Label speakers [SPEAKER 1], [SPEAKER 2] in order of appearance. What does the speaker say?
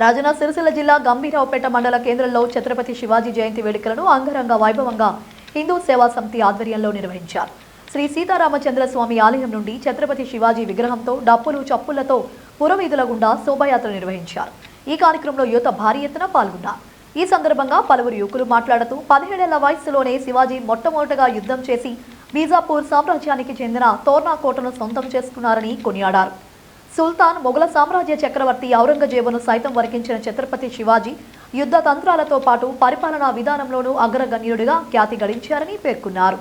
[SPEAKER 1] రాజన్న సిరిసిల్ల జిల్లా గంభీరావుపేట మండల కేంద్రంలో ఛత్రపతి శివాజీ జయంతి వేడుకలను అంగరంగ వైభవంగా హిందూ సేవా సమితి ఆధ్వర్యంలో నిర్వహించారు. శ్రీ సీతారామచంద్ర స్వామి ఆలయం నుండి ఛత్రపతి శివాజీ విగ్రహంతో డప్పులు చప్పులతో పురవీధుల గుండా శోభాయాత్ర నిర్వహించారు. ఈ కార్యక్రమంలో యువత భారీ ఎత్తున పాల్గొన్నారు. ఈ సందర్భంగా పలువురు యువకులు మాట్లాడుతూ 17 ఏళ్ల వయసులోనే శివాజీ మొట్టమొదటగా యుద్ధం చేసి బీజాపూర్ సామ్రాజ్యానికి చెందిన తోర్నా కోటను సొంతం చేసుకున్నారని కొనియాడారు. సుల్తాన్ మొఘల సామ్రాజ్య చక్రవర్తి ఔరంగజేబును సైతం వరికించిన ఛత్రపతి శివాజీ యుద్ధ తంత్రాలతో పాటు పరిపాలనా విధానంలోనూ అగ్రగణ్యుడిగా ఖ్యాతి గడించారని పేర్కొన్నారు.